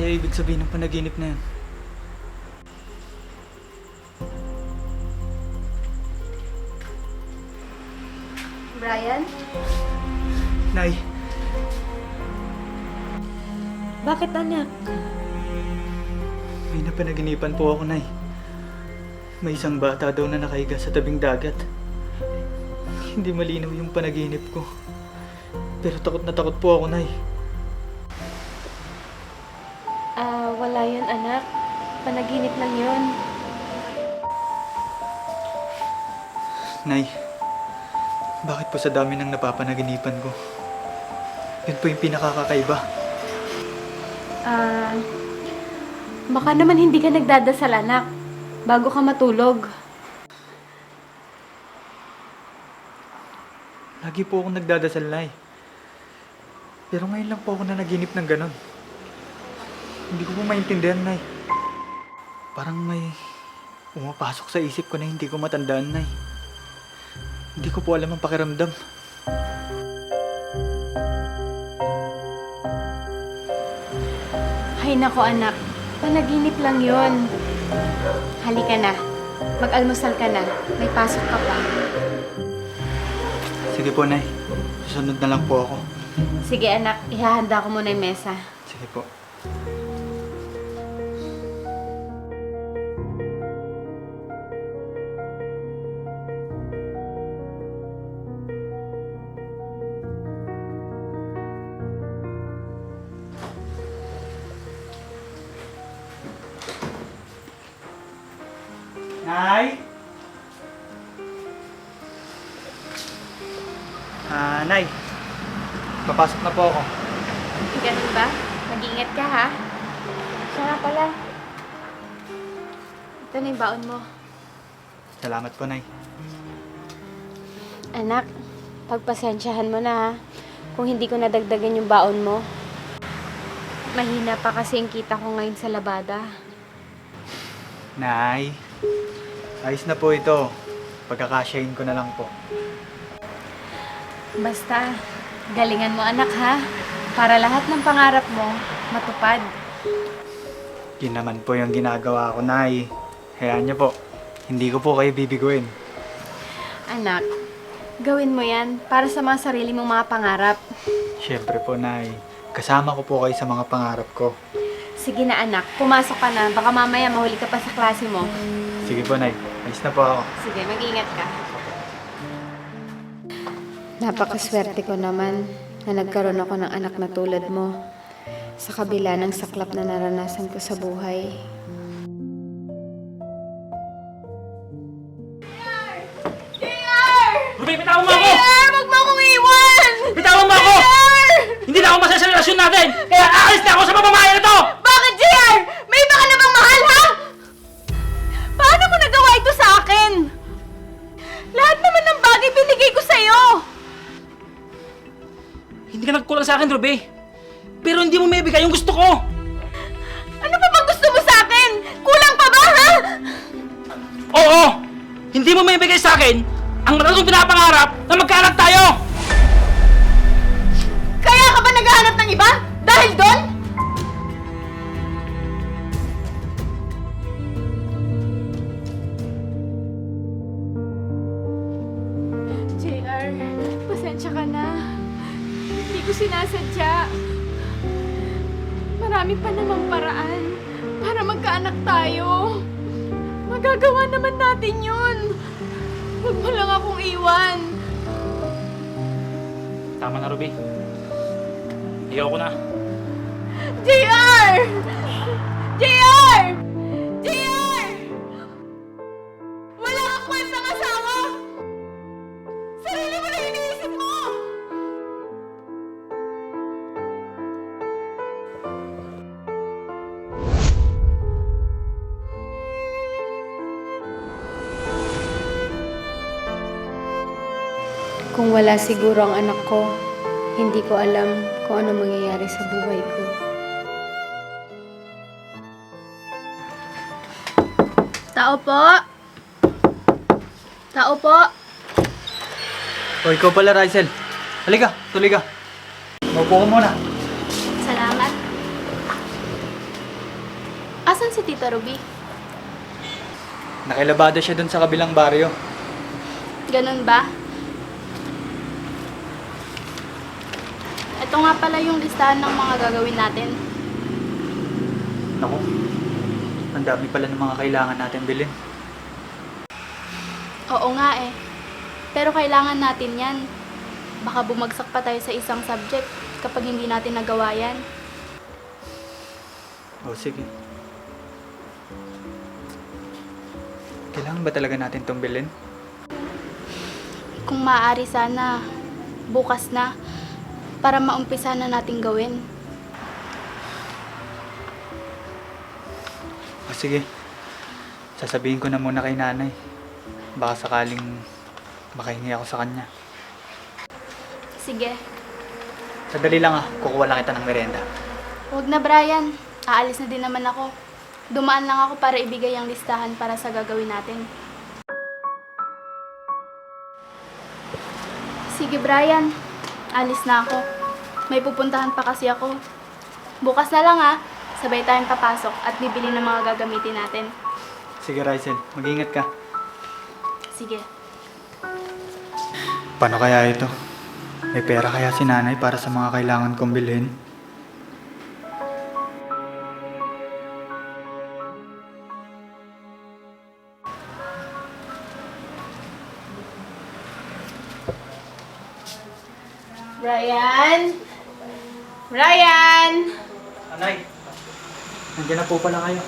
kaya ibig sabihin ng panaginip na yan? Brian? Nay, Bakit anak? may napanaginipan po ako, Nay. May isang bata daw na nakahiga sa tabing dagat. Hindi malinaw yung panaginip ko. Pero takot na takot po ako, Nay. Wala yun anak. Panaginip lang yun. Nay, bakit po sa dami ng napapanaginipan ko? Yun po yung pinakakakaiba. Baka naman hindi ka nagdadasal anak. Bago ka matulog. Lagi po akong nagdadasal, Nay. Pero ngayon lang po ako nanaginip ng ganon. Hindi ko po maintindihan, Nay. Parang may pumapasok sa isip ko na hindi ko matandaan, Nay. Hindi ko po alam ang pakiramdam. Hay nako anak. Panaginip lang yun. Halika na. Mag-almusal ka na. May pasok ka pa. Sige po, Nay. Susunod na lang po ako. Sige anak, ihahanda ko muna yung mesa. Sige po. Nay? Nay. Papasok na po ako. Ganun ba? Mag-iingat ka ha? Siya nga pala. Ito na yung baon mo. Salamat po, Nay. Anak, pagpasensyahan mo na ha. Kung hindi ko nadagdagan yung baon mo. Mahina pa kasi yung kita ko ngayon sa labada. Nay, ayos na po ito. Pagkakasyahin ko na lang po. Basta, galingan mo anak ha. Para lahat ng pangarap mo matupad. Yun naman po yung ginagawa ko, Nay. Hayaan niyo po. Hindi ko po kayo bibiguin. Anak, gawin mo yan para sa mga sarili mong mga pangarap. Siyempre po, Nay. Kasama ko po kayo sa mga pangarap ko. Sige na anak, pumasok ka na. Baka mamaya mahuli ka pa sa klase mo. Sige po, Nay. Ayos na po ako. Sige, mag-ingat ka. Napakaswerte ko naman na nagkaroon ako ng anak na tulad mo sa kabila ng saklap na naranasan ko sa buhay. Ruby, bitawan mo ako! Wag mo akong iwan! Bitawan mo ako! Hindi na ako masaya sa relasyon natin! Kaya aalis na ako sa pamamahay na to! Bakit, JR? May iba ka na bang mahal, ha? Paano mo nagawa ito sa akin? Lahat naman ng bagay binigay ko sa'yo! Hindi ka nagkulang sa akin, Ruby. Pero hindi mo may bigay yung gusto ko! Ano pa bang gusto mo sa akin? Kulang pa ba, ha? Oo! Hindi mo may bigay sa akin ang matagal kong pinapangarap na magkaanak tayo! Kaya ka ba naghahanap ng iba? Dahil doon? JR, pasensya ka na. Hindi ko sinasadya. Marami pa namang paraan para magkaanak tayo. Magagawa naman natin yun. Huwag mo lang akong iwan. Tama na, Ruby. Ayoko na. JR! JR! JR! Wala kang kwentang asawa! Sarili mo lang iniisip mo! Kung wala siguro ang anak ko, hindi ko alam kung ano mangyayari sa buhay ko. Tao po! Tao po! O, ikaw pala, Rysel. Halika, tuloy ka. Maupo ka muna. Salamat. Asan si Tita Ruby? Nakilabada siya dun sa kabilang baryo. Ganun ba? Ito nga pala yung listahan ng mga gagawin natin. Naku, ang dami pala ng mga kailangan natin bilhin. Oo nga eh. Pero kailangan natin yan. Baka bumagsak pa tayo sa isang subject kapag hindi natin nagawa yan. O sige. Kailangan ba talaga natin itong bilhin? Kung maaari sana, bukas na, para maumpisa na natin gawin. O sige, sasabihin ko na muna kay nanay. Baka sakaling makahingi ako sa kanya. Sige. Sadali lang kukuha lang kita ng merienda. Huwag na, Brian. Aalis na din naman ako. Dumaan lang ako para ibigay ang listahan para sa gagawin natin. Sige, Brian. Alis na ako. May pupuntahan pa kasi ako. Bukas na lang sabay tayong papasok at bibili ng mga gagamitin natin. Sige, Rysel, mag-ingat ka. Sige. Paano kaya ito? May pera kaya si nanay para sa mga kailangan kong bilhin? Brian? Brian! Nanay, nandiyan na po pala kayo.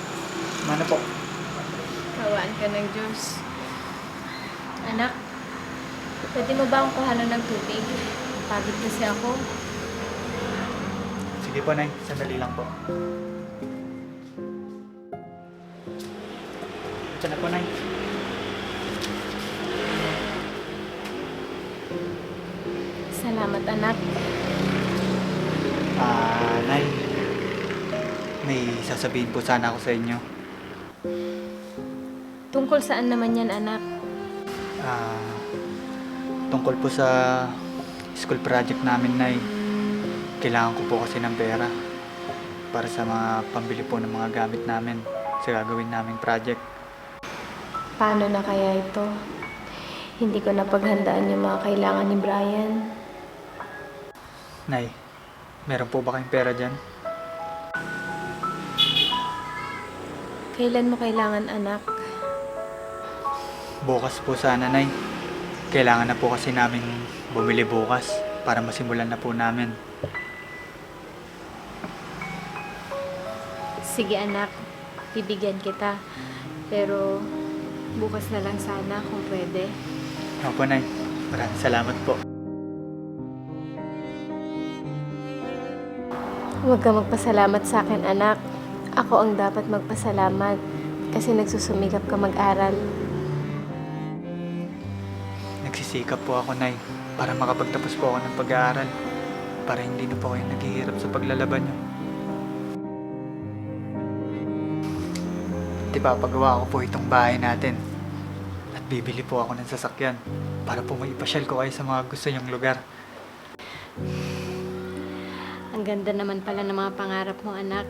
Mana po? Kawaan ka ng Diyos. Anak, pwede mo ba akong kuhanan ng tubig? Pagod kasi ako. Sige po, Nay. Sandali lang po. Ito na po, Nay. Salamat, anak. Nay. May sasabihin po sana ako sa inyo. Tungkol saan naman yan, anak? Tungkol po sa school project namin, Nay. Kailangan ko po kasi ng pera para sa mga pambili po ng mga gamit namin sa gagawin naming project. Paano na kaya ito? Hindi ko napaghandaan yung mga kailangan ni Brian. Nay, meron po ba kayong pera dyan? Kailan mo kailangan, anak? Bukas po sana, Nay. Kailangan na po kasi namin bumili bukas para masimulan na po namin. Sige, anak. Bibigyan kita. Pero bukas na lang sana kung pwede. Opo, Nay. Maraming salamat po. Huwag ka magpasalamat sa akin, anak. Ako ang dapat magpasalamat kasi nagsusumikap ka mag-aral. Nagsisikap po ako, Nay, para makapagtapos po ako ng pag-aaral. Para hindi na po kayo naghihirap sa paglalaban niyo. At ipapagawa ko po itong bahay natin. At bibili po ako ng sasakyan para po maipasyal ko kayo sa mga gusto niyong lugar. Ang ganda naman pala ng mga pangarap mo, anak.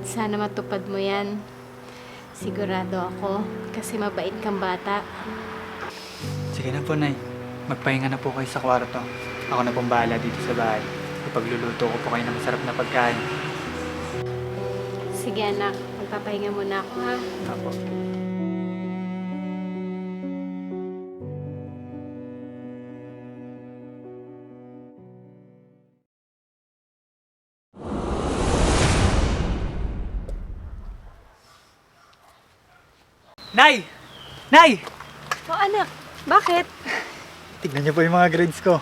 Sana matupad mo yan. Sigurado ako kasi mabait kang bata. Sige na po, Nay. Magpahinga na po kayo sa kwarto. Ako na pong bahala dito sa bahay. Ipagluluto ko po kayo ng masarap na pagkain. Sige, anak. Magpapahinga muna ako, ha? Apo. Nay! Nay! Oh, anak. Bakit? Tignan niyo po yung mga grades ko.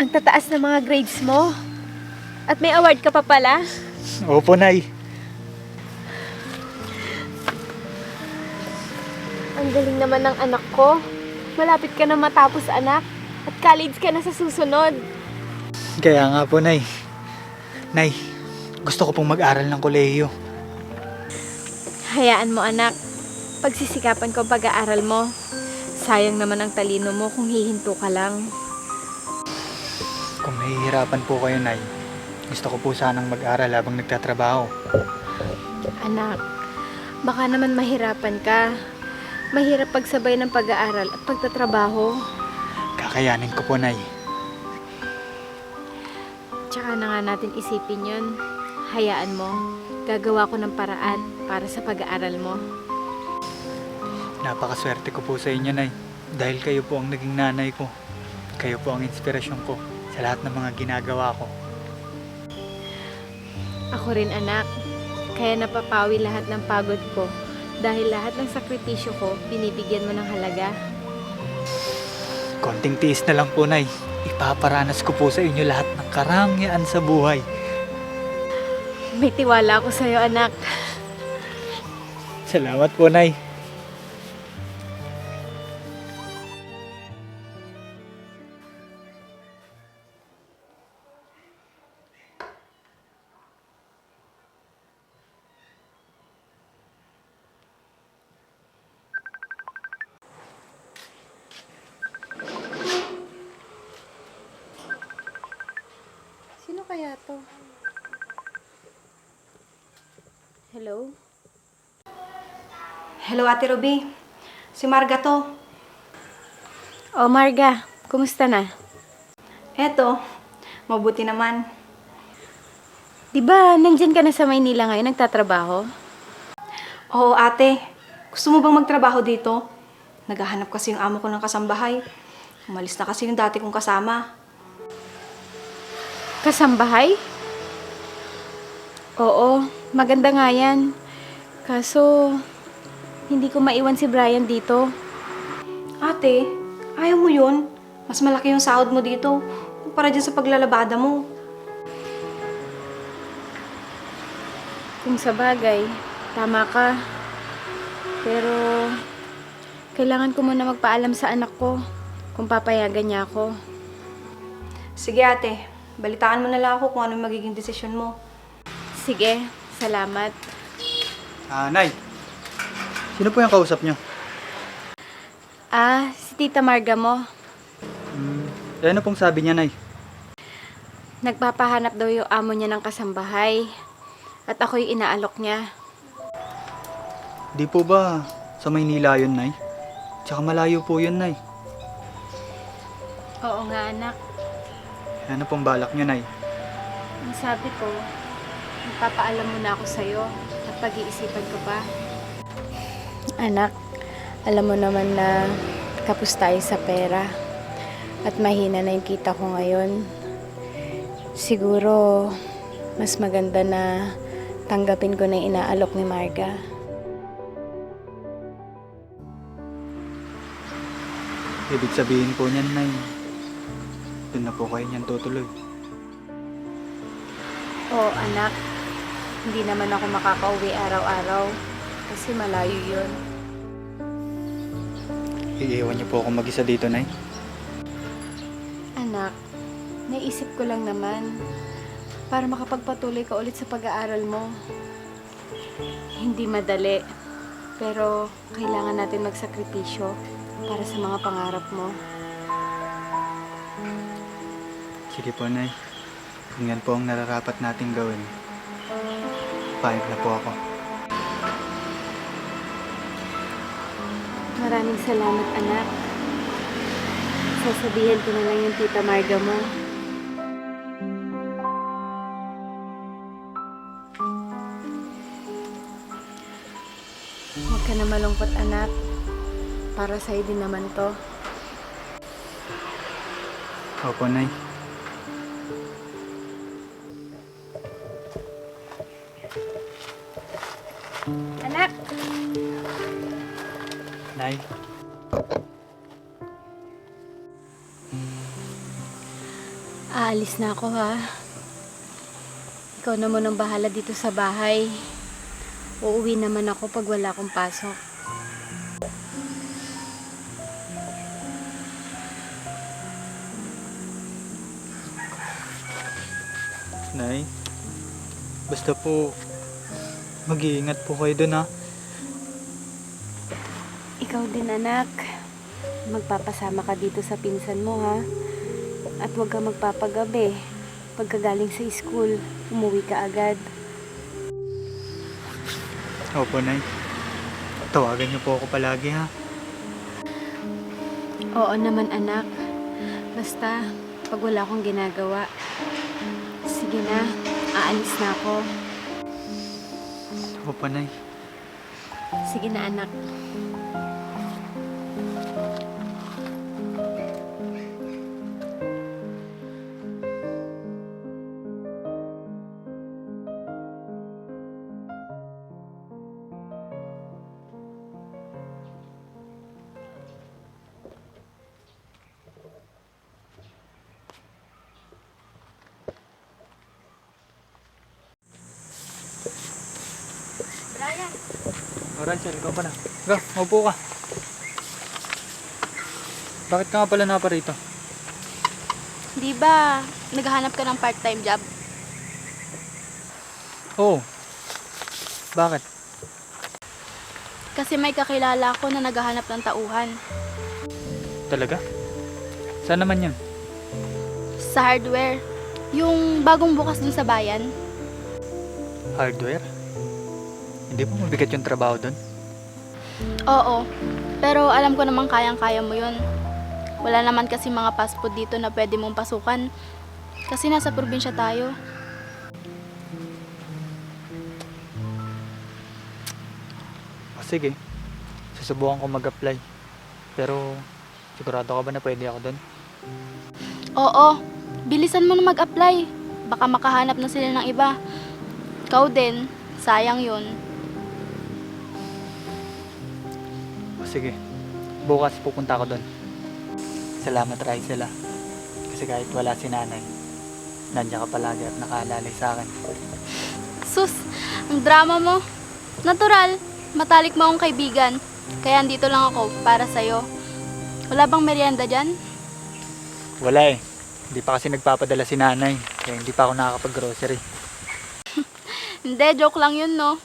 Ang tataas ng mga grades mo. At may award ka pa pala. Opo, Nay. Ang galing naman ng anak ko. Malapit ka na matapos, anak. At college ka na sa susunod. Kaya nga po, Nay. Nay, gusto ko pong mag-aral ng kolehiyo. Hayaan mo, anak. Pagsisikapan ko ang pag-aaral mo. Sayang naman ang talino mo kung hihinto ka lang. Kung nahihirapan po kayo, Nay, gusto ko po sanang mag-aral habang nagtatrabaho. Anak, baka naman mahirapan ka. Mahirap pagsabay ng pag-aaral at pagtatrabaho. Kakayanin ko po, Nay. Tsaka na nga natin isipin yun. Hayaan mo, gagawa ko ng paraan para sa pag-aaral mo. Napakaswerte ko po sa inyo, Nay. Dahil kayo po ang naging nanay ko. Kayo po ang inspirasyon ko sa lahat ng mga ginagawa ko. Ako rin, anak. Kaya napapawi lahat ng pagod ko. Dahil lahat ng sakripisyo ko, binibigyan mo ng halaga. Konting tiis na lang po, Nay. Ipaparanas ko po sa inyo lahat ng karangyaan sa buhay. May tiwala ako sa'yo, anak. Salamat po, Nay. Sino kaya to? Hello? Hello, Ate Ruby. Si Marga to. Oh, Marga. Kumusta na? Eto, mabuti naman. Di ba nandyan ka na sa Maynila ngayon nagtatrabaho? Oo, ate. Gusto mo bang magtrabaho dito? Naghahanap kasi yung amo ko ng kasambahay. Umalis na kasi yung dati kong kasama. Kasambahay? Oo, maganda nga yan. Kaso, hindi ko maiwan si Brian dito. Ate, ayaw mo yun? Mas malaki yung sahod mo dito para dyan sa paglalabada mo. Kung sa bagay, tama ka. Pero, kailangan ko muna magpaalam sa anak ko kung papayagan niya ako. Sige, ate. Balitaan mo na lang ako kung ano yung magiging desisyon mo. Sige, salamat. Nay. Sino po yung kausap nyo? Si Tita Marga mo. Ano pong sabi niya, Nay? Nagpapahanap daw yung amo niya ng kasambahay. At ako'y inaalok niya. Di po ba sa Maynila yun, Nay? Tsaka malayo po yun, Nay. Oo nga, anak. Ano pong balak nyo, Nay? Ang sabi ko, magpapaalam muna ako sa'yo at pag-iisipan ko pa. Anak, alam mo naman na kapos tayo sa pera at mahina na yung kita ko ngayon. Siguro, mas maganda na tanggapin ko na yung inaalok ni Marga. Ibig sabihin po niyan, Nay, doon na po kayo niyan tutuloy. Oo, anak. Hindi naman ako makakauwi araw-araw kasi malayo yun. Iiwan niyo po ako mag-isa dito, Nay. Anak, naisip ko lang naman para makapagpatuloy ka ulit sa pag-aaral mo. Hindi madali, pero kailangan natin magsakripisyo para sa mga pangarap mo. Sige po, Nay. Kung yan po ang nararapat nating gawin, payag na po ako. Maraming salamat, anak. Sasabihin ko na lang yung Tita Marga mo. Huwag ka na malungkot, anak. Para sa'yo din naman to. Opo, Nay. Anak! Nay. Aalis na ako, ha? Ikaw na munang bahala dito sa bahay. Uuwi naman ako pag wala akong pasok. Nay. Basta po, mag-iingat po kayo dun, ha? Ikaw din, anak. Magpapasama ka dito sa pinsan mo, ha? At huwag ka magpapagabi. Pagkagaling sa school, umuwi ka agad. Opo, Nay. Tawagan niyo po ako palagi, ha? Oo naman anak. Basta, pag wala akong ginagawa. Sige na, aalis na ako. Opo, Nay. Sige na anak. O, Ransel, ikaw pa na. Go, maupo ka. Bakit ka nga pala naparito? Di ba naghahanap ka ng part-time job? Oo. Bakit? Kasi may kakilala ko na naghahanap ng tauhan. Talaga? Saan naman yan? Sa hardware. Yung bagong bukas dun sa bayan. Hardware? Hindi ba mabigat yung trabaho doon? Oo. Pero alam ko namang kayang-kaya mo yun. Wala naman kasi mga fast food dito na pwede mong pasukan. Kasi nasa probinsya tayo. O sige. Susubukan ko mag-apply. Pero sigurado ka ba na pwede ako doon? Oo. Bilisan mo na mag-apply. Baka makahanap na sila ng iba. Ikaw din. Sayang yun. O sige. Bukas pupunta ako doon. Salamat, Raisel, ah. Kasi kahit wala si nanay, nandiyan ka palagi at nakaalalay sa akin. Sus, ang drama mo. Natural. Matalik mo akong kaibigan. Kaya andito lang ako para sa'yo. Wala bang merienda dyan? Wala eh. Hindi pa kasi nagpapadala si nanay. Kaya hindi pa ako nakakapag-grocery. Hindi, joke lang yun, no?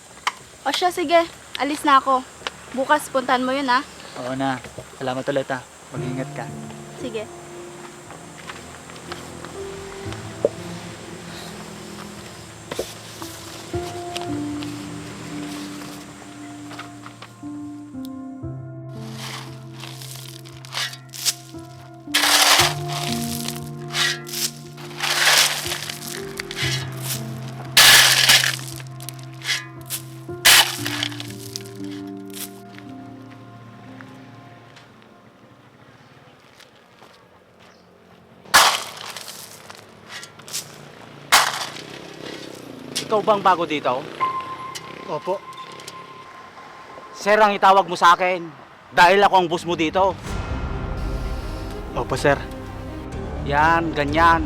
O siya, sige. Alis na ako. Bukas, puntahan mo yun, ha? Oo na. Salamat ulit, ah. Mag-ingat ka. Sige. Ikaw bang bago dito? Opo. Sir ang itawag mo sa akin. Dahil ako ang boss mo dito. Opo, sir. Yan, ganyan.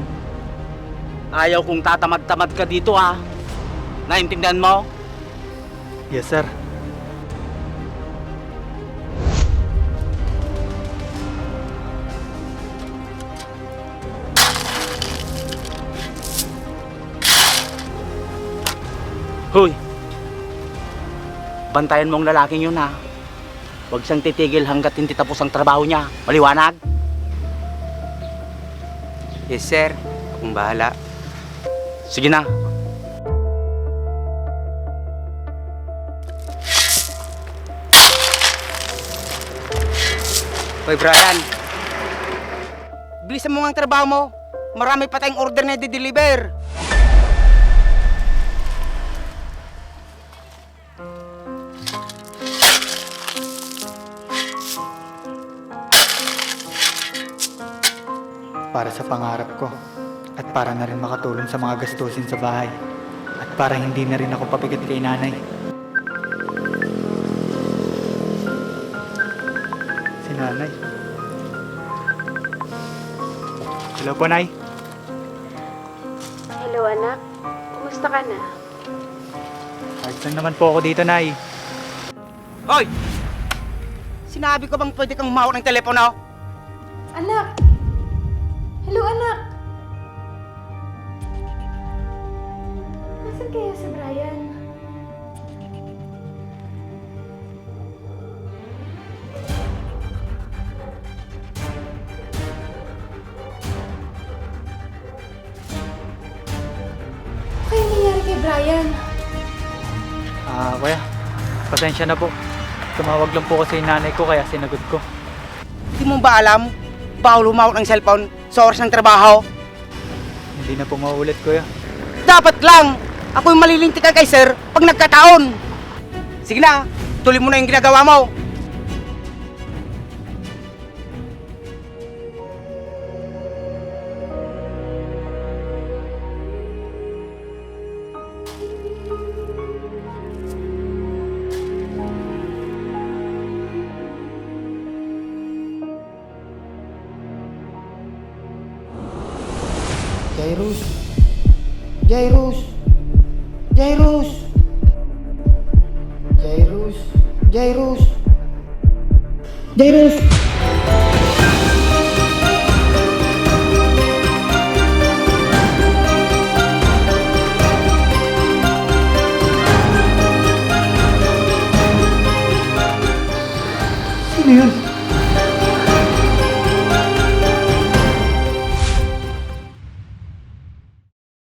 Ayaw kong tatamad-tamad ka dito ah. Naintindihan mo? Yes, sir. Hoy! Bantayan mo ang lalaking yun ha. Huwag siyang titigil hanggat hindi tapos ang trabaho niya. Maliwanag? Yes, sir. Akong bahala. Sige na. Hoy, Brian. Bilisan mo nga ang trabaho mo. Marami pa tayong order na i-deliver. Para sa pangarap ko. At para na rin makatulong sa mga gastusin sa bahay. At para hindi na rin ako papigat kay nanay. Si nanay. Hello po, Nay. Hello anak. Kumusta ka na? Ayos lang naman po ako dito, Nay. Hoy! Sinabi ko bang pwede kang humawak ng telepono? Anak! Hello anak! Nasaan kaya si Brian? yan? Kuya, pasensya na po. Tumawag lang po kasi yung nanay ko kaya sinagot ko. Di mo ba alam? Bawal humawak ng cellphone sa oras ng trabaho. Hindi na po mauulit, kuya. Dapat lang! Ako yung malilintikan kay sir pag nagkataon. Sige na, tuloy mo na yung ginagawa mo. Jairus! Jairus! Jairus! Jairus! Jairus! Jairus! Sino yun?